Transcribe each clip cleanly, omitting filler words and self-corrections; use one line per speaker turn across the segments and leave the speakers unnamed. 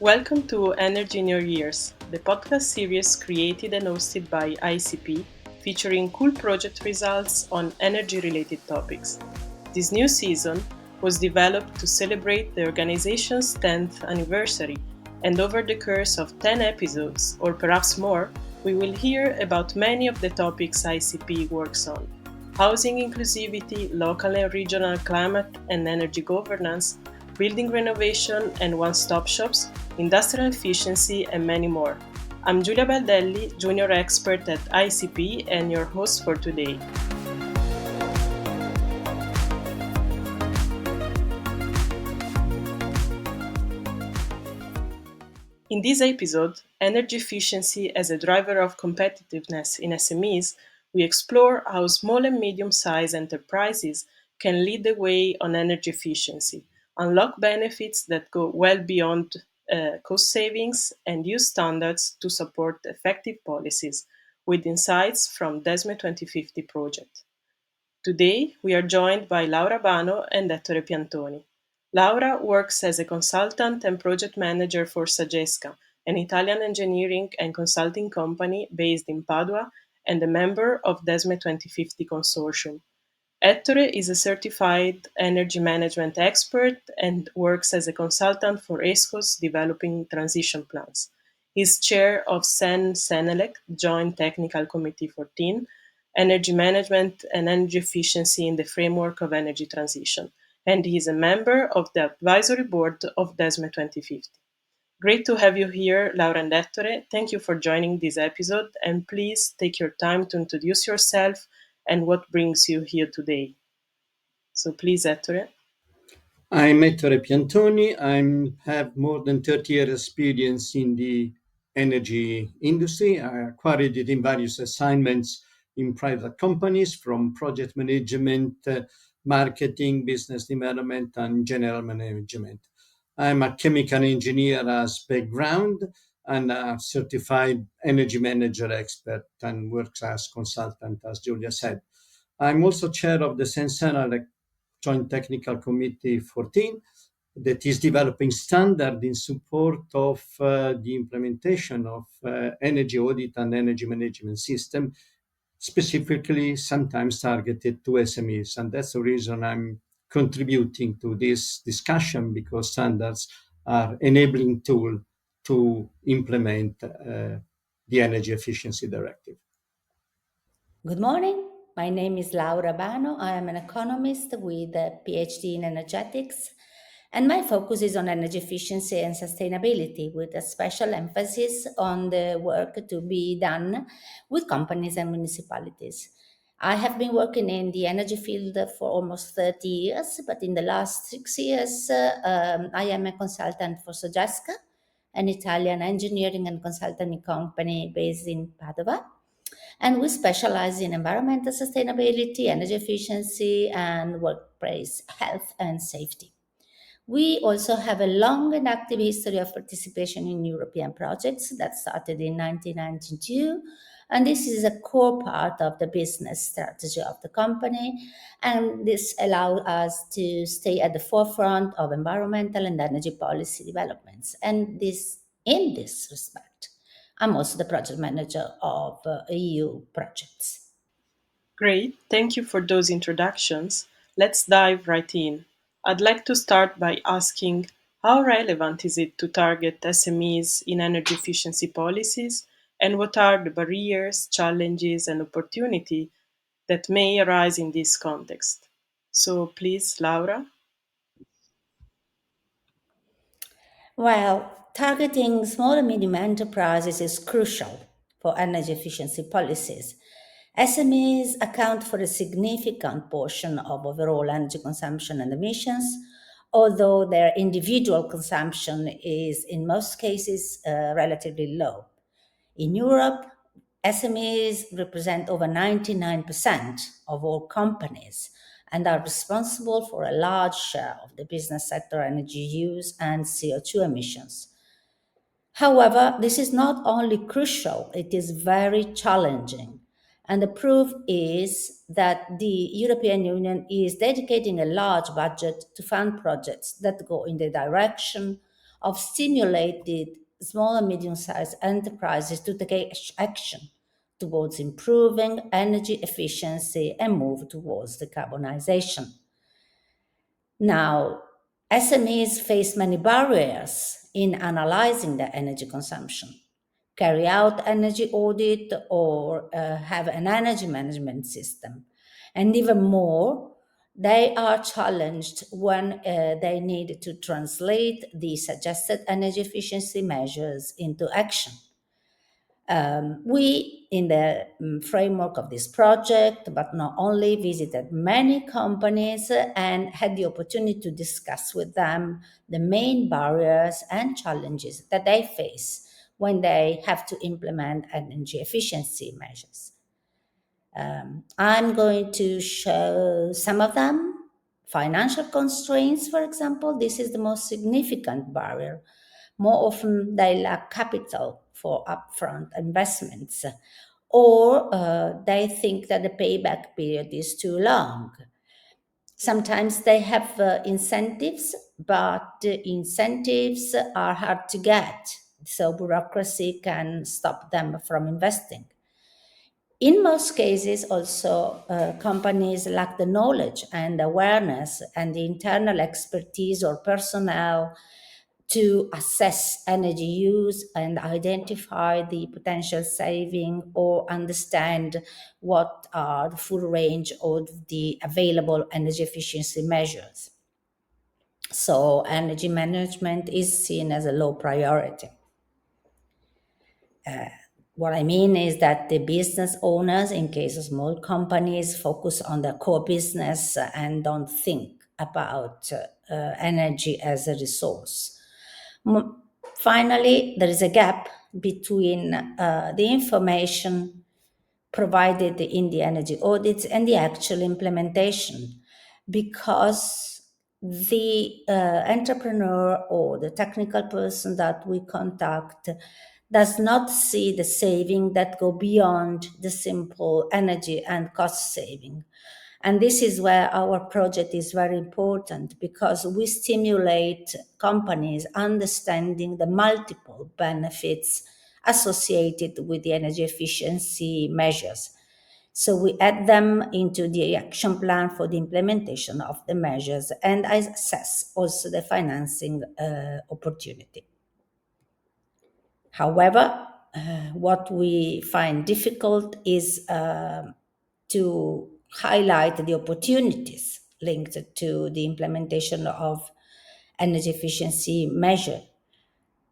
Welcome to Energy in Your Years, the podcast series created and hosted by IEECP, featuring cool project results on energy-related topics. This new season was developed to celebrate the organization's 10th anniversary, and over the course of 10 episodes, or perhaps more, we will hear about many of the topics IEECP works on: housing inclusivity, local and regional climate and energy governance, building renovation and one-stop shops, industrial efficiency, and many more. I'm Giulia Baldelli, Junior Expert at IEECP and your host for today. In this episode, Energy Efficiency as a Driver of Competitiveness in SMEs, we explore how small and medium-sized enterprises can lead the way on energy efficiency, unlock benefits that go well beyond cost savings, and use standards to support effective policies, with insights from DEESME 2050 project. Today, we are joined by Laura Bano and Ettore Piantoni. Laura works as a consultant and project manager for SOGESCA, an Italian engineering and consulting company based in Padua and a member of DEESME 2050 consortium. Ettore is a certified energy management expert and works as a consultant for ESCO's developing transition plans. He's chair of CEN CENELEC Joint Technical Committee 14, Energy Management and Energy Efficiency in the Framework of Energy Transition, and he is a member of the advisory board of DEESME 2050. Great to have you here, Laura and Ettore. Thank you for joining this episode, and please take your time to introduce yourself and what brings you here today. So please, Ettore.
I'm Ettore Piantoni. I have more than 30 years experience in the energy industry. I acquired it in various assignments in private companies, from project management, marketing, business development, and general management. I'm a chemical engineer as background and a certified energy manager expert and works as consultant, as Giulia said. I'm also chair of the CEN CENELEC Joint Technical Committee 14 that is developing standard in support of the implementation of energy audit and energy management system, specifically sometimes targeted to SMEs. And that's the reason I'm contributing to this discussion, because standards are enabling tool to implement the Energy Efficiency Directive.
Good morning. My name is Laura Bano. I am an economist with a PhD in energetics, and my focus is on energy efficiency and sustainability, with a special emphasis on the work to be done with companies and municipalities. I have been working in the energy field for almost 30 years, but in the last 6 years, I am a consultant for SOGESCA, an Italian engineering and consulting company based in Padua, and we specialize in environmental sustainability, energy efficiency, and workplace health and safety. We also have a long and active history of participation in European projects that started in 1992, and this is a core part of the business strategy of the company, and this allows us to stay at the forefront of environmental and energy policy developments. And in this respect, I'm also the project manager of EU projects.
Great. Thank you for those introductions. Let's dive right in. I'd like to start by asking, how relevant is it to target SMEs in energy efficiency policies, and what are the barriers, challenges, and opportunity that may arise in this context? So please, Laura.
Well, targeting small and medium enterprises is crucial for energy efficiency policies. SMEs account for a significant portion of overall energy consumption and emissions, although their individual consumption is, in most cases, relatively low. In Europe, SMEs represent over 99% of all companies and are responsible for a large share of the business sector energy use and CO2 emissions. However, this is not only crucial, it is very challenging. And the proof is that the European Union is dedicating a large budget to fund projects that go in the direction of stimulated small and medium-sized enterprises to take action towards improving energy efficiency and move towards decarbonization. Now, SMEs face many barriers in analyzing their energy consumption, carry out energy audit, or have an energy management system. And even more, they are challenged when they need to translate the suggested energy efficiency measures into action. We, in the framework of this project, but not only, visited many companies and had the opportunity to discuss with them the main barriers and challenges that they face when they have to implement energy efficiency measures. I'm going to show some of them. Financial constraints, for example, this is the most significant barrier. More often, they lack capital for upfront investments, or they think that the payback period is too long. Sometimes they have incentives, but the incentives are hard to get, so bureaucracy can stop them from investing. In most cases, also, companies lack the knowledge and awareness and the internal expertise or personnel to assess energy use and identify the potential saving or understand what are the full range of the available energy efficiency measures. So energy management is seen as a low priority. What I mean is that the business owners, in case of small companies, focus on their core business and don't think about energy as a resource. Finally, there is a gap between the information provided in the energy audits and the actual implementation, because the entrepreneur or the technical person that we contact does not see the saving that go beyond the simple energy and cost saving. And this is where our project is very important, because we stimulate companies understanding the multiple benefits associated with the energy efficiency measures. So we add them into the action plan for the implementation of the measures, and I assess also the financing opportunity. However, what we find difficult is to highlight the opportunities linked to the implementation of energy efficiency measure,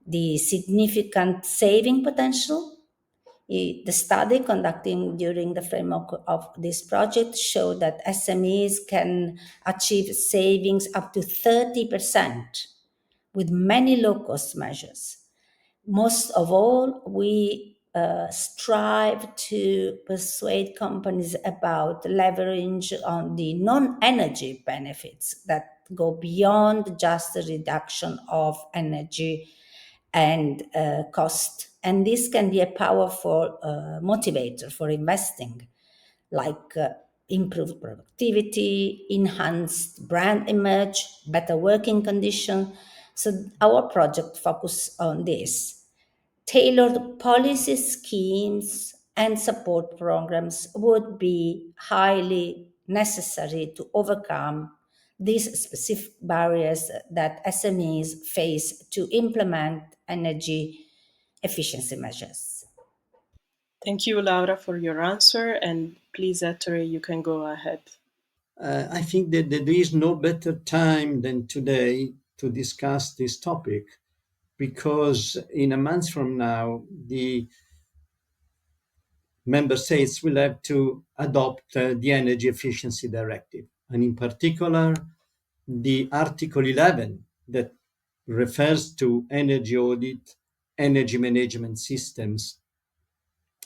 the significant saving potential. The study conducted during the framework of this project showed that SMEs can achieve savings up to 30% with many low-cost measures. Most of all, we strive to persuade companies about leverage on the non-energy benefits that go beyond just the reduction of energy and cost. And this can be a powerful motivator for investing, like improved productivity, enhanced brand image, better working conditions. So our project focuses on this. Tailored policy schemes and support programs would be highly necessary to overcome these specific barriers that SMEs face to implement energy efficiency measures.
Thank you, Laura, for your answer. And please, Ettore, you can go ahead.
I think that there is no better time than today to discuss this topic, because in a month from now, the member states will have to adopt the Energy Efficiency Directive, and in particular, the Article 11 that refers to energy audit, energy management systems.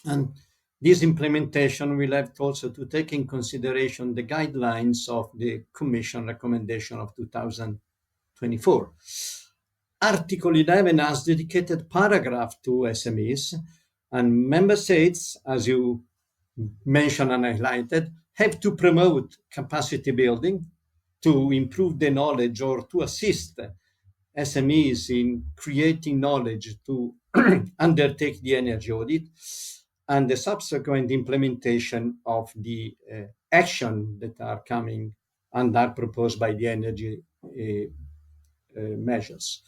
And this implementation will have also to take in consideration the guidelines of the Commission recommendation of 2024. Article 11 has dedicated paragraph to SMEs, and member states, as you mentioned and highlighted, have to promote capacity building, to improve the knowledge or to assist SMEs in creating knowledge to undertake the energy audit and the subsequent implementation of the action that are coming and are proposed by the energy measures.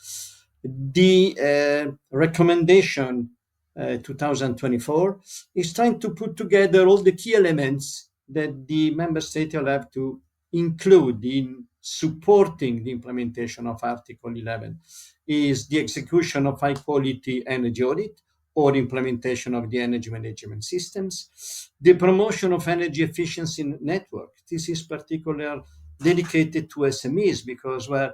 The recommendation 2024 is trying to put together all the key elements that the member states will have to include in supporting the implementation of Article 11 is the execution of high quality energy audit or implementation of the energy management systems, the promotion of energy efficiency network. This is particularly dedicated to SMEs because where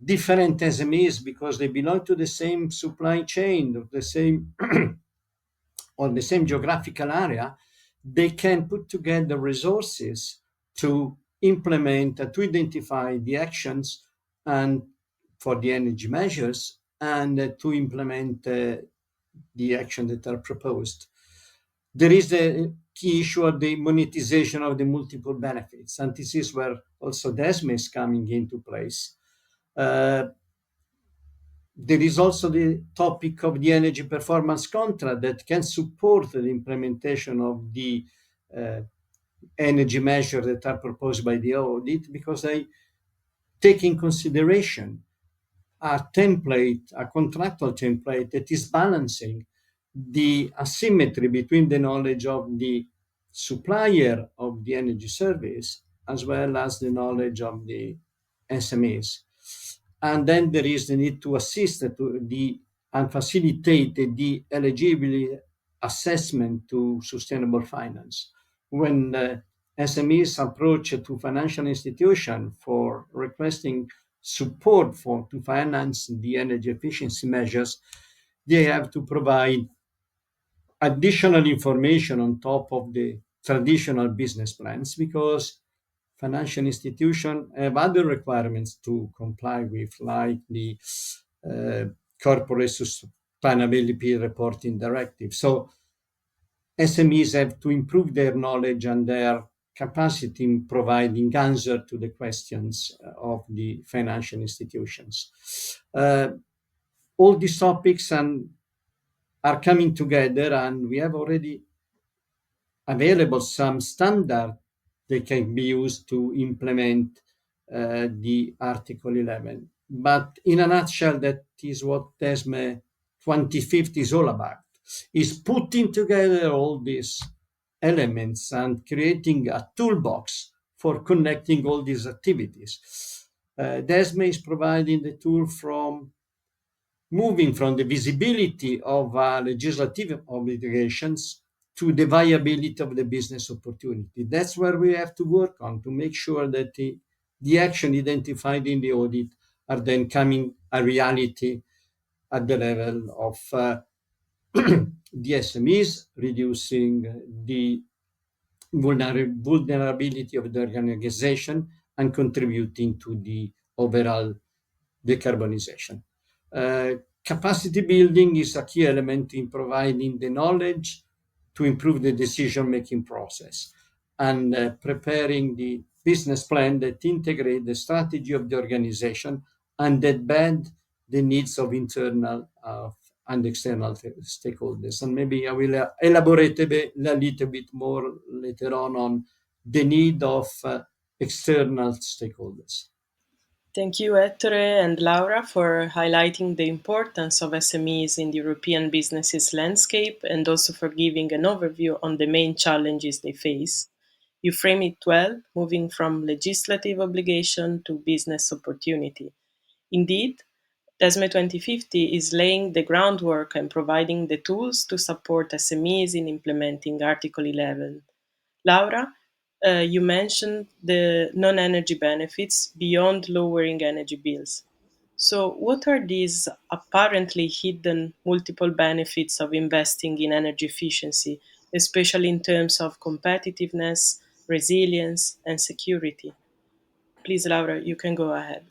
different SMEs because they belong to the same supply chain, the same or the same geographical area, they can put together resources to implement, to identify the actions and for the energy measures and to implement the action that are proposed. There is the key issue of the monetization of the multiple benefits, and this is where also DEESME is coming into place. There is also the topic of the energy performance contract that can support the implementation of the energy measures that are proposed by the audit because they take in consideration a template, a contractual template that is balancing the asymmetry between the knowledge of the supplier of the energy service as well as the knowledge of the SMEs. And then there is the need to assist and facilitate the eligibility assessment to sustainable finance. When SMEs approach to financial institution for requesting support to finance the energy efficiency measures, they have to provide additional information on top of the traditional business plans because financial institutions have other requirements to comply with, like the corporate sustainability reporting directive. So SMEs have to improve their knowledge and their capacity in providing answer to the questions of the financial institutions. All these topics are coming together, and we have already available some standard that can be used to implement the Article 11. But in a nutshell, that is what DEESME 2050 is all about, is putting together all these elements and creating a toolbox for connecting all these activities. DEESME is providing the tool from moving from the visibility of legislative obligations to the viability of the business opportunity. That's where we have to work on to make sure that the action identified in the audit are then coming a reality at the level of the SMEs, reducing the vulnerability of the organization and contributing to the overall decarbonization. Capacity building is a key element in providing the knowledge to improve the decision-making process and preparing the business plan that integrate the strategy of the organization and that bend the needs of internal and external stakeholders. And maybe I will elaborate a little bit more later on the need of external stakeholders.
Thank you, Ettore and Laura, for highlighting the importance of SMEs in the European businesses landscape and also for giving an overview on the main challenges they face. You frame it well, moving from legislative obligation to business opportunity. Indeed, DEESME 2050 is laying the groundwork and providing the tools to support SMEs in implementing Article 11. Laura, you mentioned the non-energy benefits beyond lowering energy bills. So, what are these apparently hidden multiple benefits of investing in energy efficiency, especially in terms of competitiveness, resilience, and security? Please, Laura, you can go ahead.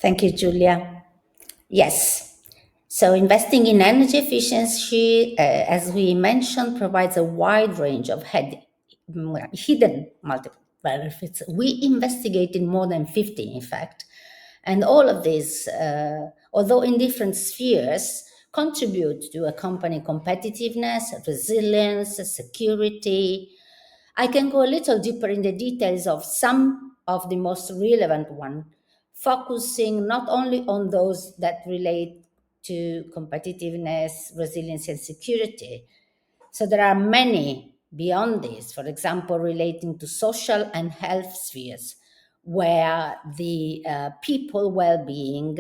Thank you, Giulia. Yes. So investing in energy efficiency, as we mentioned, provides a wide range of hidden multiple benefits. We investigated more than 50, in fact, And all of these, although in different spheres, contribute to a company competitiveness, resilience, security. I can go a little deeper in the details of some of the most relevant ones, focusing not only on those that relate to competitiveness, resilience, and security. So there are many beyond this, for example, relating to social and health spheres, where the people well-being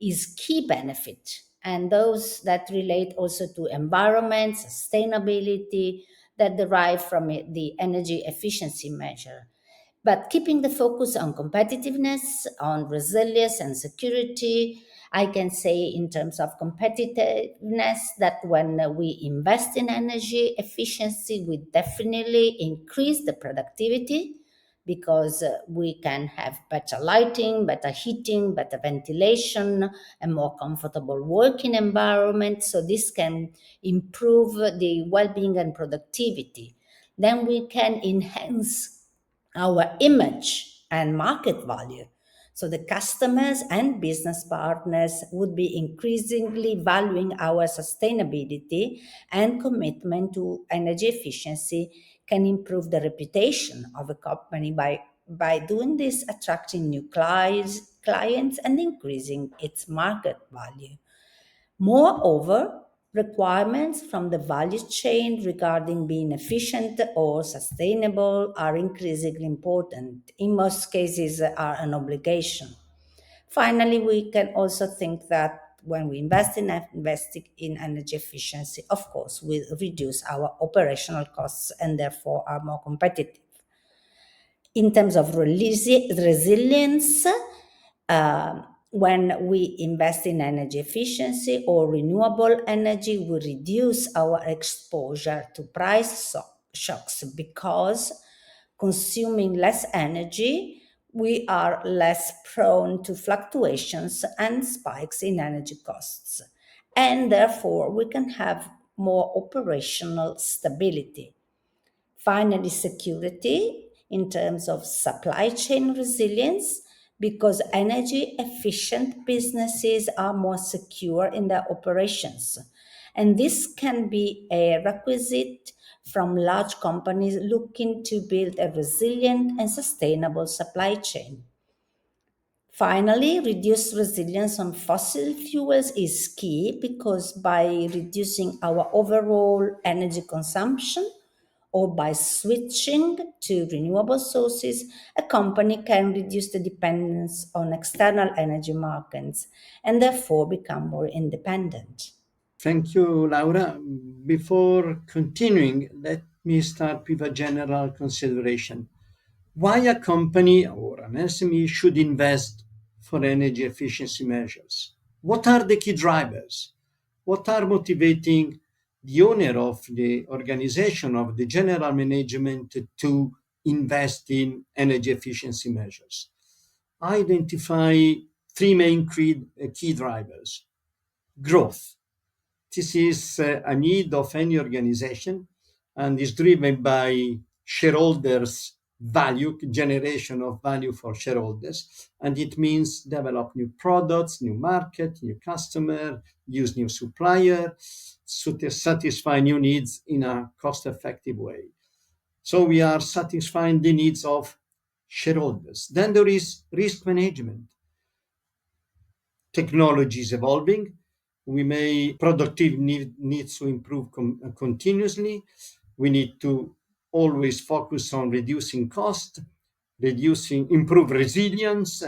is key benefit, and those that relate also to environment, sustainability, that derive from the energy efficiency measure. But keeping the focus on competitiveness, on resilience and security, I can say in terms of competitiveness that when we invest in energy efficiency, we definitely increase the productivity because we can have better lighting, better heating, better ventilation, a more comfortable working environment. So this can improve the well-being and productivity. Then we can enhance our image and market value. So the customers and business partners would be increasingly valuing our sustainability, and commitment to energy efficiency can improve the reputation of a company by doing this, attracting new clients and increasing its market value. Moreover, requirements from the value chain regarding being efficient or sustainable are increasingly important. In most cases, are an obligation. Finally, we can also think that when we investing in energy efficiency, of course, we reduce our operational costs and therefore are more competitive. In terms of resilience, uh, when we invest in energy efficiency or renewable energy, we reduce our exposure to price shocks because consuming less energy, we are less prone to fluctuations and spikes in energy costs. And therefore, we can have more operational stability. Finally, security in terms of supply chain resilience, because energy efficient businesses are more secure in their operations. And this can be a requisite from large companies looking to build a resilient and sustainable supply chain. Finally, reduced reliance on fossil fuels is key because by reducing our overall energy consumption or by switching to renewable sources, a company can reduce the dependence on external energy markets and therefore become more independent.
Thank you, Laura. Before continuing, let me start with a general consideration. Why a company or an SME should invest for energy efficiency measures? What are the key drivers? What are motivating the owner of the organization, of the general management to invest in energy efficiency measures? I identify three main key drivers. Growth. This is a need of any organization and is driven by shareholders' value, generation of value for shareholders. And it means develop new products, new market, new customer, use new supplier, to satisfy new needs in a cost-effective way. So we are satisfying the needs of shareholders. Then there is risk management. Technology is evolving. Productivity needs to improve continuously. We need to always focus on reducing cost, improve resilience,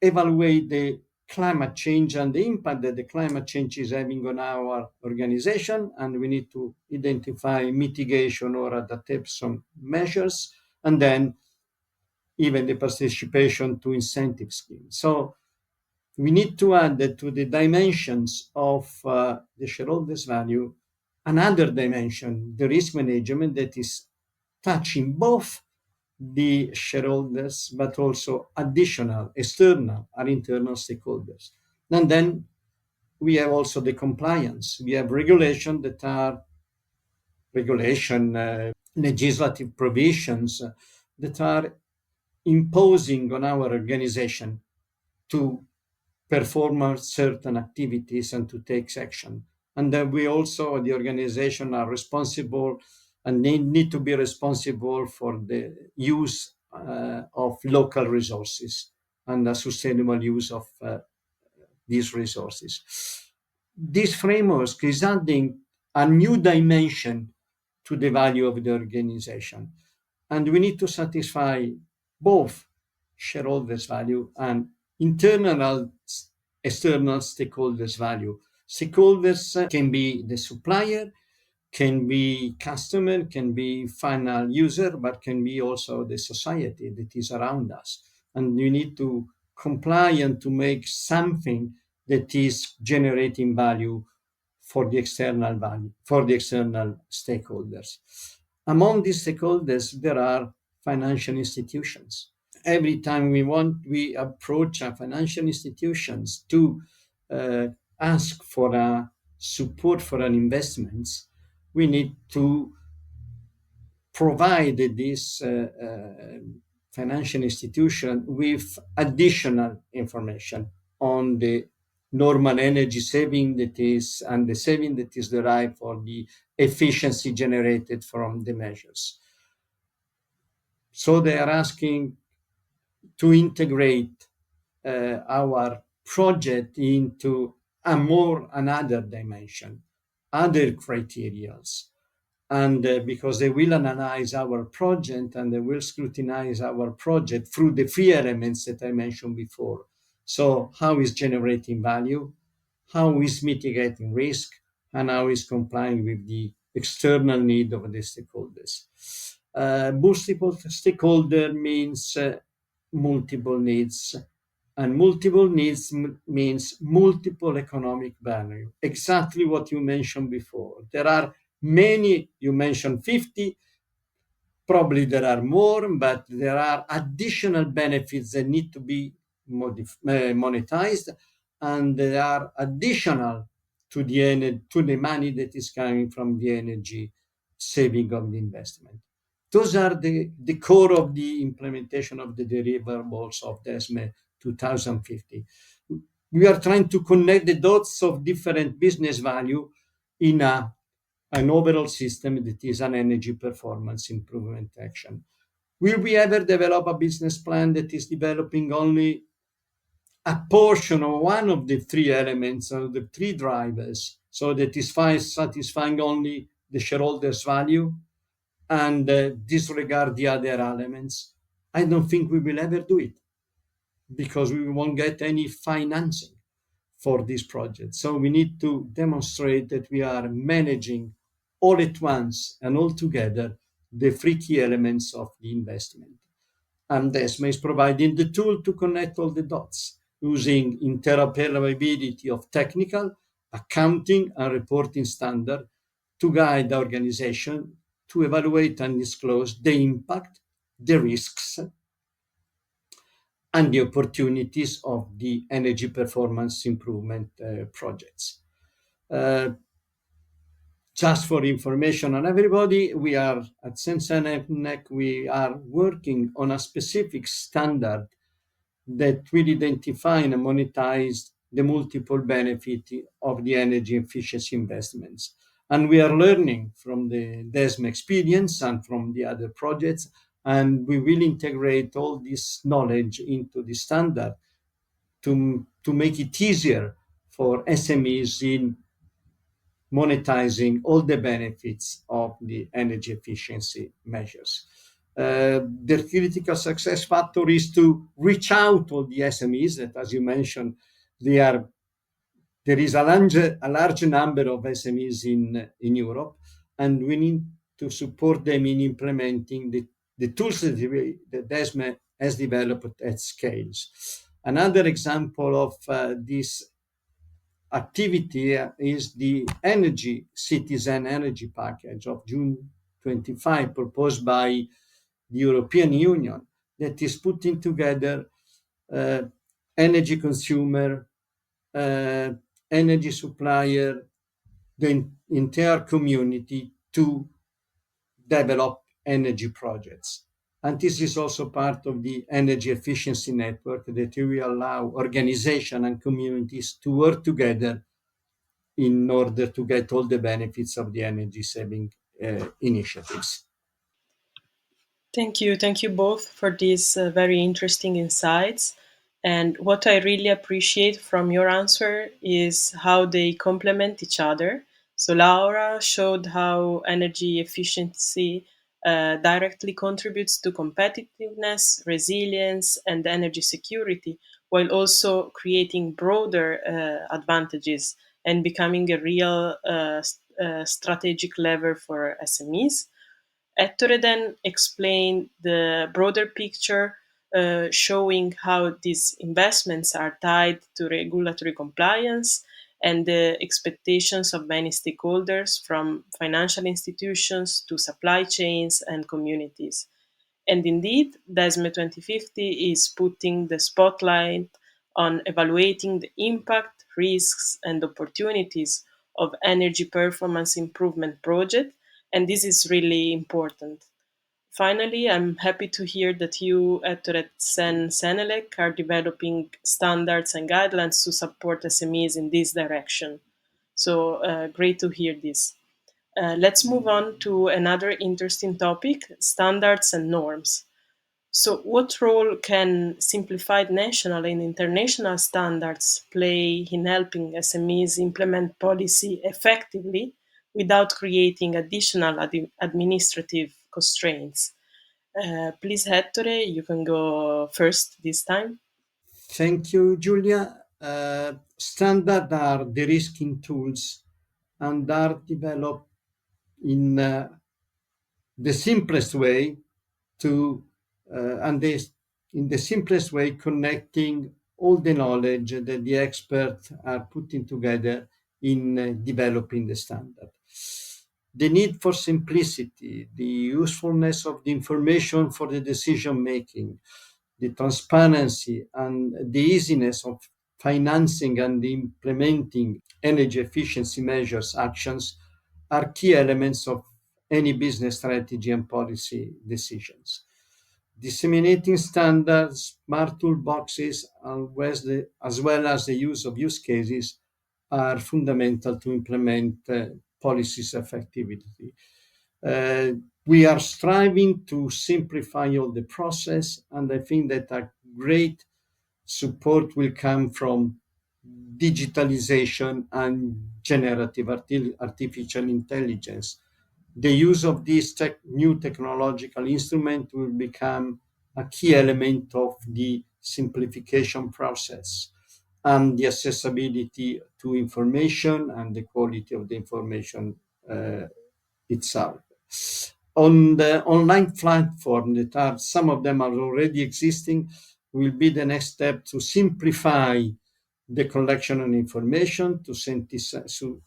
evaluate the climate change and the impact that the climate change is having on our organization, and we need to identify mitigation or adaptation measures, and then even the participation to incentive schemes. So we need to add that to the dimensions of the shareholders' value, another dimension, the risk management, that is touching both the shareholders, but also additional, external and internal stakeholders. And then we have also the compliance. We have legislative provisions that are imposing on our organization to perform certain activities and to take action. And then we also, the organization, are responsible and they need to be responsible for the use of local resources and the sustainable use of these resources. This framework is adding a new dimension to the value of the organization. And we need to satisfy both shareholders' value and internal, external stakeholders' value. Stakeholders can be the supplier, can be customer, can be final user, but can be also the society that is around us. And we need to comply and to make something that is generating value for the external value, for the external stakeholders. Among these stakeholders, there are financial institutions. Every time we approach our financial institutions to uh, ask for a support for an investments, we need to provide this financial institution with additional information on the normal energy saving that is and the saving that is derived for the efficiency generated from the measures. So they are asking to integrate our project into another dimension, other criterias. And because they will analyze our project and they will scrutinize our project through the three elements that I mentioned before. So how is generating value, how is mitigating risk, and how is complying with the external need of the stakeholders. Multiple stakeholder means multiple needs, and multiple needs means multiple economic value. Exactly what you mentioned before. There are many, you mentioned 50, probably there are more, but there are additional benefits that need to be monetized, and there are additional to the money that is coming from the energy saving of the investment. Those are the core of the implementation of the deliverables of DEESME 2050. We are trying to connect the dots of different business value in an overall system that is an energy performance improvement action. Will we ever develop a business plan that is developing only a portion of one of the three elements of the three drivers, so that is satisfying only the shareholders' value and disregard the other elements? I don't think we will ever do it because we won't get any financing for this project. So we need to demonstrate that we are managing all at once and all together the three key elements of the investment. And DEESME is providing the tool to connect all the dots using interoperability of technical, accounting, and reporting standard to guide the organization to evaluate and disclose the impact, the risks, and the opportunities of the energy performance improvement projects. Just for information on everybody, we are at CEN CENELEC, we are working on a specific standard that will identify and monetize the multiple benefit of the energy efficiency investments. And we are learning from the DEESME experience and from the other projects, and we will integrate all this knowledge into the standard to make it easier for SMEs in monetizing all the benefits of the energy efficiency measures. The critical success factor is to reach out to the SMEs that, as you mentioned, there is a large number of SMEs in Europe, and we need to support them in implementing the tools that DEESME has developed at scales. Another example of this activity is the Energy Citizen Energy Package of June 25, proposed by the European Union, that is putting together energy consumer, energy supplier, the entire community to develop energy projects. And this is also part of the energy efficiency network that will allow organizations and communities to work together in order to get all the benefits of the energy saving initiatives.
Thank you both for these very interesting insights. And what I really appreciate from your answer is how they complement each other. So, Laura showed how energy efficiency directly contributes to competitiveness, resilience, and energy security, while also creating broader advantages and becoming a real strategic lever for SMEs. Ettore then explained the broader picture, showing how these investments are tied to regulatory compliance and the expectations of many stakeholders, from financial institutions to supply chains and communities. And indeed, DEESME 2050 is putting the spotlight on evaluating the impact, risks, and opportunities of energy performance improvement projects, and this is really important. Finally, I'm happy to hear that you at CEN CENELEC are developing standards and guidelines to support SMEs in this direction. So great to hear this. Let's move on to another interesting topic, standards and norms. So, what role can simplified national and international standards play in helping SMEs implement policy effectively without creating additional administrative constraints? Please, Ettore, you can go first this time.
Thank you, Giulia. Standard are de-risking tools and are developed in the simplest way to and this in the simplest way connecting all the knowledge that the experts are putting together in developing the standard. The need for simplicity, the usefulness of the information for the decision making, the transparency and the easiness of financing and implementing energy efficiency measures actions are key elements of any business strategy and policy decisions. Disseminating standards, smart toolboxes, as well as the use of use cases are fundamental to implement policies effectively. Uh, we are striving to simplify all the process, and I think that a great support will come from digitalization and generative artificial intelligence. The use of this new technological instrument will become a key element of the simplification process and the accessibility to information and the quality of the information uh, itself. On the online platform that are some of them are already existing will be the next step to simplify the collection of information, to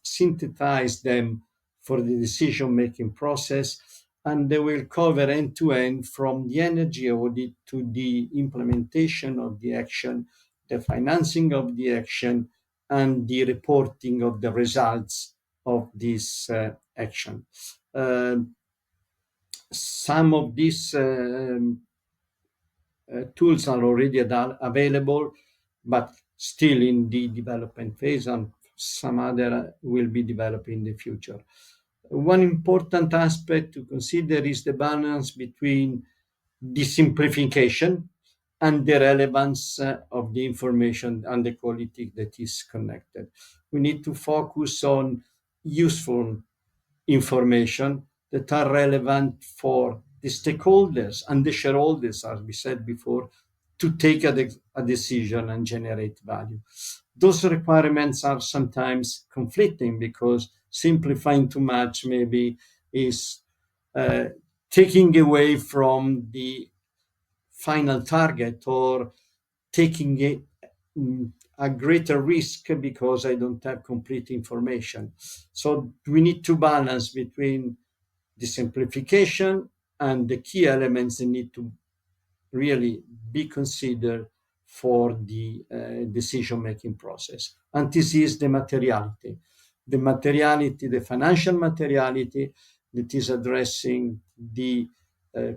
synthesize them for the decision making process, and they will cover end to end from the energy audit to the implementation of the action, the financing of the action, and the reporting of the results of this action. Uh, some of these tools are already available, but still in the development phase, and some other will be developed in the future. One important aspect to consider is the balance between the simplification and the relevance of the information and the quality that is connected. We need to focus on useful information that are relevant for the stakeholders and the shareholders, as we said before, to take a decision and generate value. Those requirements are sometimes conflicting because simplifying too much maybe is taking away from the final target or taking a greater risk because I don't have complete information. So we need to balance between the simplification and the key elements that need to really be considered for the decision-making process. And this is the materiality, the financial materiality that is addressing the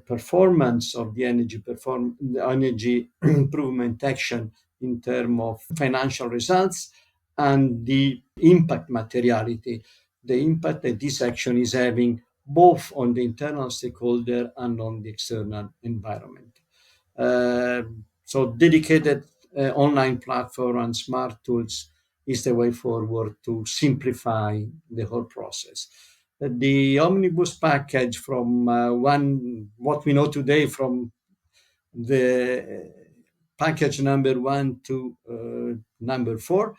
performance of the the energy improvement action in terms of financial results and the impact materiality, the impact that this action is having both on the internal stakeholder and on the external environment. So dedicated online platform and smart tools is the way forward to simplify the whole process. The omnibus package from what we know today from the package number 1 to number 4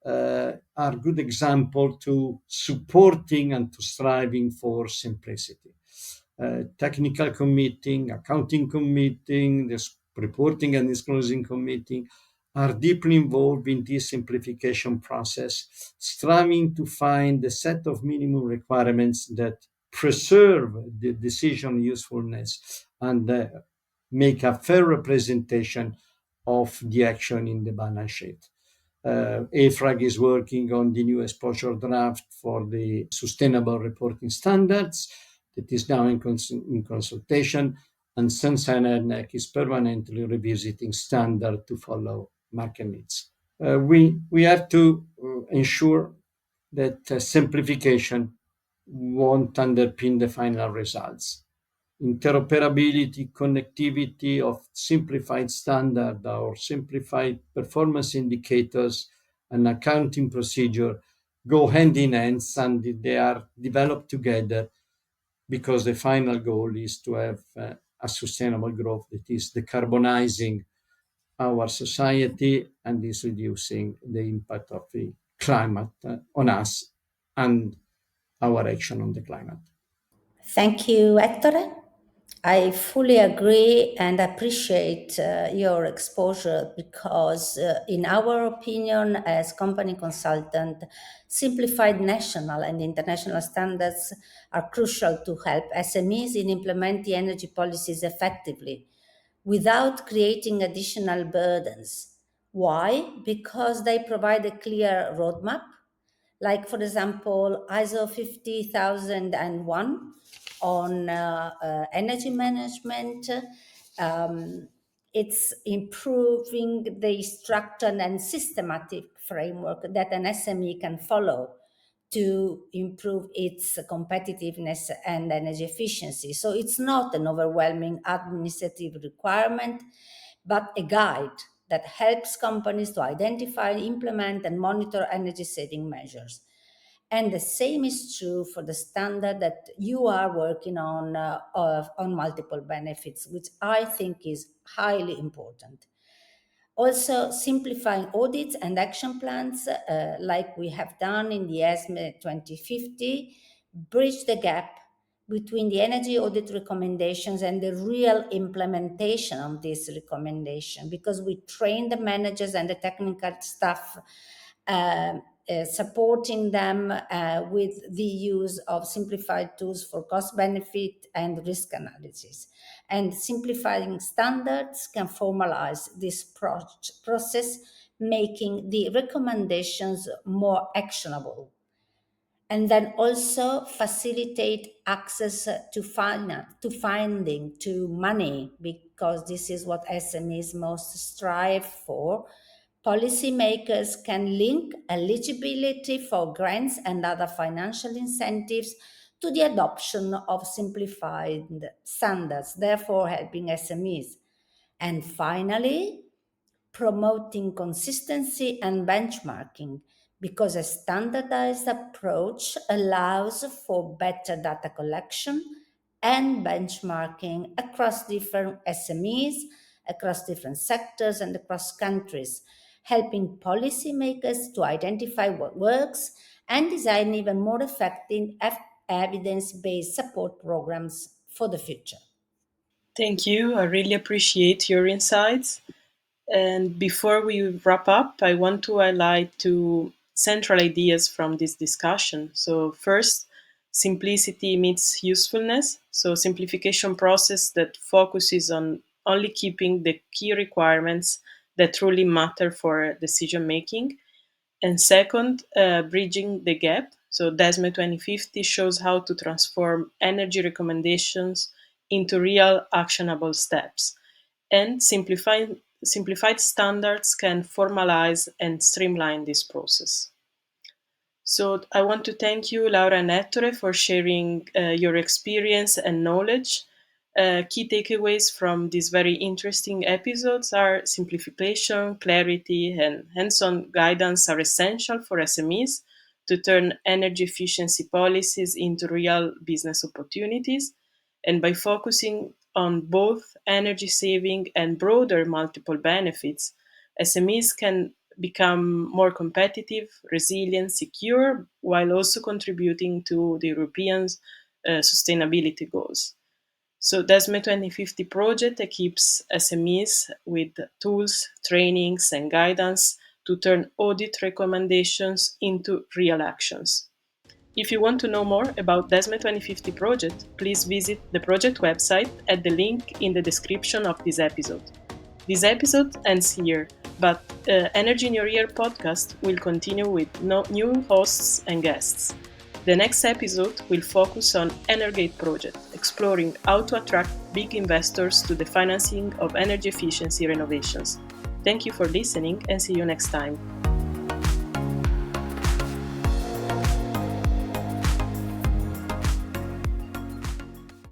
are good example to supporting and to striving for simplicity. Technical committee, accounting committee, this reporting and disclosing committee are deeply involved in this simplification process, striving to find a set of minimum requirements that preserve the decision usefulness and make a fair representation of the action in the balance sheet. EFRAG is working on the new exposure draft for the sustainable reporting standards that is now in consultation, and CEN CENELEC is permanently revisiting standard to follow market needs. We have to ensure that simplification won't underpin the final results. Interoperability, connectivity of simplified standard or simplified performance indicators and accounting procedure go hand in hand, and they are developed together because the final goal is to have a sustainable growth that is decarbonizing our society and is reducing the impact of the climate on us and our action on the climate.
Thank you, Ettore. I fully agree and appreciate your exposure because, in our opinion, as company consultant, simplified national and international standards are crucial to help SMEs in implementing energy policies effectively without creating additional burdens. Why? Because they provide a clear roadmap, like, for example, ISO 50001 on energy management. Um, it's improving the structured and systematic framework that an SME can follow to improve its competitiveness and energy efficiency. So it's not an overwhelming administrative requirement, but a guide that helps companies to identify, implement, and monitor energy saving measures. And the same is true for the standard that you are working on multiple benefits, which I think is highly important. Also, simplifying audits and action plans, like we have done in the DEESME 2050, bridge the gap between the energy audit recommendations and the real implementation of this recommendation, because we train the managers and the technical staff, supporting them with the use of simplified tools for cost benefit and risk analysis. And simplifying standards can formalize this process, making the recommendations more actionable. And then also facilitate access to finance, to funding, to money, because this is what SMEs most strive for. Policymakers can link eligibility for grants and other financial incentives to the adoption of simplified standards, therefore helping SMEs. And finally, promoting consistency and benchmarking, because a standardized approach allows for better data collection and benchmarking across different SMEs, across different sectors, and across countries, helping policymakers to identify what works and design even more effective evidence-based support programs for the future.
Thank you. I really appreciate your insights. And before we wrap up, I want to highlight two central ideas from this discussion. So first, simplicity meets usefulness. So simplification process that focuses on only keeping the key requirements that truly matter for decision making. And second, bridging the gap. So DEESME 2050 shows how to transform energy recommendations into real actionable steps, and simplified standards can formalize and streamline this process. So I want to thank you, Laura and Ettore, for sharing your experience and knowledge. Key takeaways from these very interesting episodes are simplification, clarity, and hands-on guidance are essential for SMEs to turn energy efficiency policies into real business opportunities. And by focusing on both energy saving and broader multiple benefits, SMEs can become more competitive, resilient, secure, while also contributing to the European sustainability goals. So DEESME 2050 project equips SMEs with tools, trainings, and guidance to turn audit recommendations into real actions. If you want to know more about DEESME 2050 project, please visit the project website at the link in the description of this episode. This episode ends here, but Energy in Your Ear podcast will continue with new hosts and guests. The next episode will focus on Energate project, exploring how to attract big investors to the financing of energy efficiency renovations. Thank you for listening and see you next time.